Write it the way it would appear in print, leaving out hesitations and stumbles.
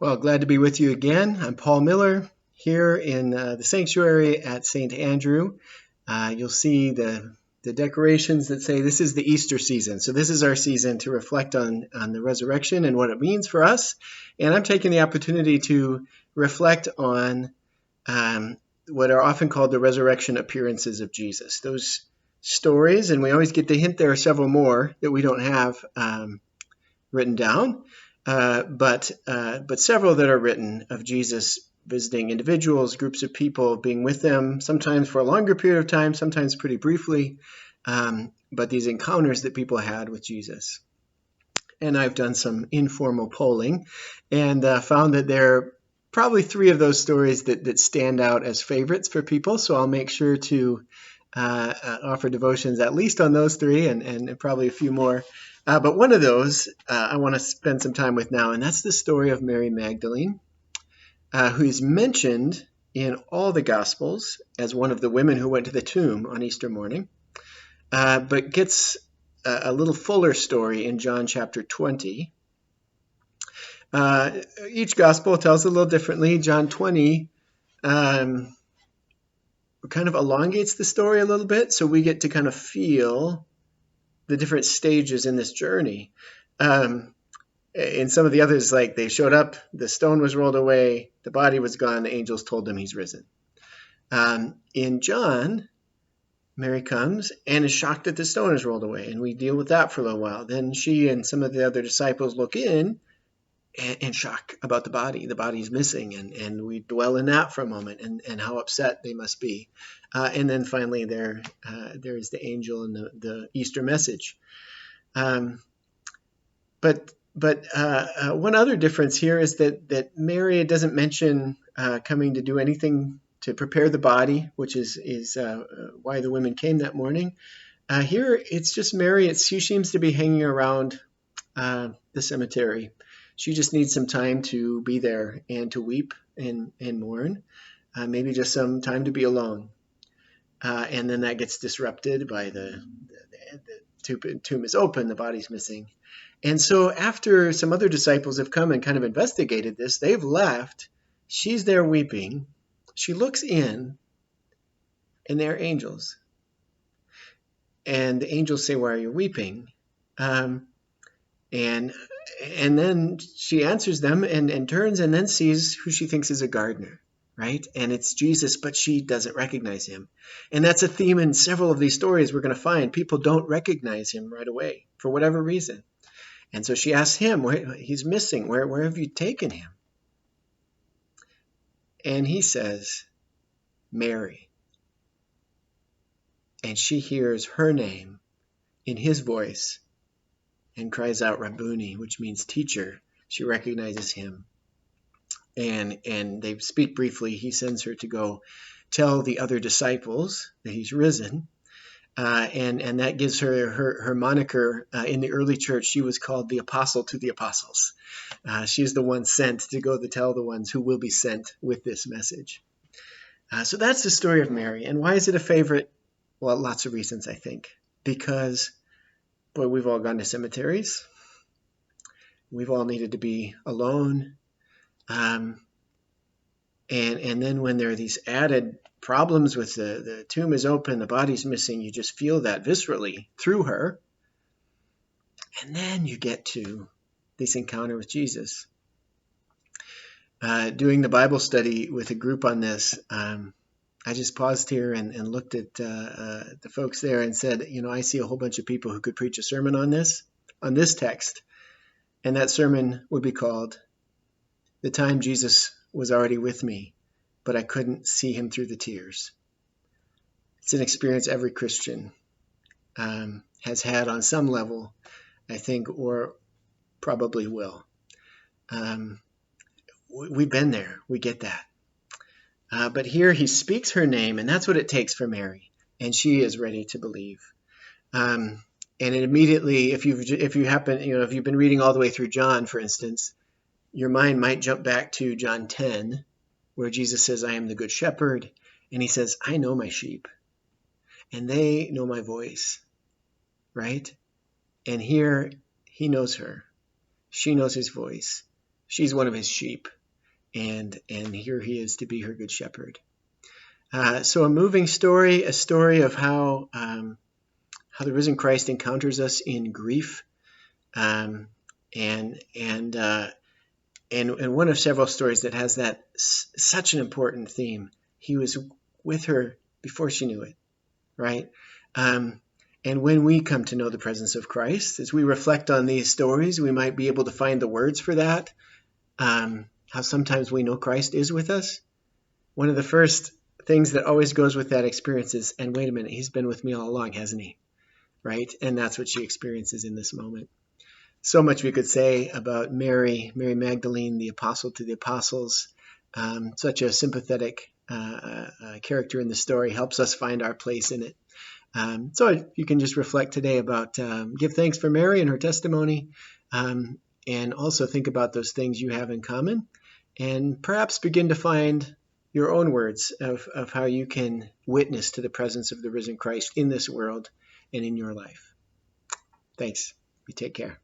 Well, glad to be with you again. I'm Paul Miller here in the sanctuary at St. Andrew. You'll see the decorations that say this is the Easter season. So this is our season to reflect on the resurrection and what it means for us. And I'm taking the opportunity to reflect on what are often called the resurrection appearances of Jesus. Those stories, and we always get the hint there are several more that we don't have written down, but several that are written of Jesus visiting individuals, groups of people, being with them, sometimes for a longer period of time, sometimes pretty briefly, but these encounters that people had with Jesus. And I've done some informal polling and found that there are probably three of those stories that stand out as favorites for people. So I'll make sure to offer devotions at least on those three and probably a few more. But one of those I want to spend some time with now, and that's the story of Mary Magdalene, who is mentioned in all the Gospels as one of the women who went to the tomb on Easter morning, but gets a little fuller story in John chapter 20. Each Gospel tells a little differently. John 20 kind of elongates the story a little bit, so we get to kind of feel the different stages in this journey. In some of the others, like they showed up, the stone was rolled away, the body was gone, the angels told them he's risen. In John, Mary comes and is shocked that the stone is rolled away, and we deal with that for a little while. Then she and some of the other disciples look in and shock about the body. The body's missing, and we dwell in that for a moment and how upset they must be. And then finally there is the angel and the Easter message. But one other difference here is that Mary doesn't mention coming to do anything to prepare the body, which is why the women came that morning. Here it's just Mary. She seems to be hanging around the cemetery. She just needs some time to be there and to weep and mourn, maybe just some time to be alone. And then that gets disrupted by the tomb is open, the body's missing. And so after some other disciples have come and kind of investigated this, they've left. She's there weeping. She looks in, and they're angels. And the angels say, "Why are you weeping?" And then she answers them and turns and then sees who she thinks is a gardener, right? And it's Jesus, but she doesn't recognize him. And that's a theme in several of these stories we're going to find. People don't recognize him right away for whatever reason. And so she asks him, he's missing. Where have you taken him? And he says, Mary. And she hears her name in his voice and cries out Rabboni, which means teacher. She recognizes him. And they speak briefly. He sends her to go tell the other disciples that he's risen. And that gives her moniker. In the early church, she was called the apostle to the apostles. She's the one sent to go to tell the ones who will be sent with this message. So that's the story of Mary. And why is it a favorite? Well, lots of reasons, I think. Because, boy, we've all gone to cemeteries. We've all needed to be alone. And then when there are these added problems with the tomb is open, the body's missing, you just feel that viscerally through her. And then you get to this encounter with Jesus. Doing the Bible study with a group on this, I just paused here and looked at the folks there and said, I see a whole bunch of people who could preach a sermon on this text. And that sermon would be called, "The Time Jesus Was Already With Me, but I Couldn't See Him Through the Tears." It's an experience every Christian has had on some level, I think, or probably will. We've been there. We get that. But here he speaks her name, and that's what it takes for Mary, and she is ready to believe. And it immediately, if you've been reading all the way through John, for instance, your mind might jump back to John 10, where Jesus says, "I am the good shepherd," and he says, "I know my sheep, and they know my voice," right? And here he knows her. She knows his voice. she's one of his sheep, and here he is to be her good shepherd. So a moving story, a story of how the risen Christ encounters us in grief, and one of several stories that has that such an important theme. He was with her before she knew it, right? And when we come to know the presence of Christ, as we reflect on these stories, we might be able to find the words for that. How sometimes we know Christ is with us. One of the first things that always goes with that experience is, and wait a minute, he's been with me all along, hasn't he? Right? And that's what she experiences in this moment. So much we could say about Mary Magdalene, the apostle to the apostles. Such a sympathetic character in the story, helps us find our place in it. So you can just reflect today about, give thanks for Mary and her testimony, and also think about those things you have in common, and perhaps begin to find your own words of how you can witness to the presence of the risen Christ in this world and in your life. Thanks. You take care.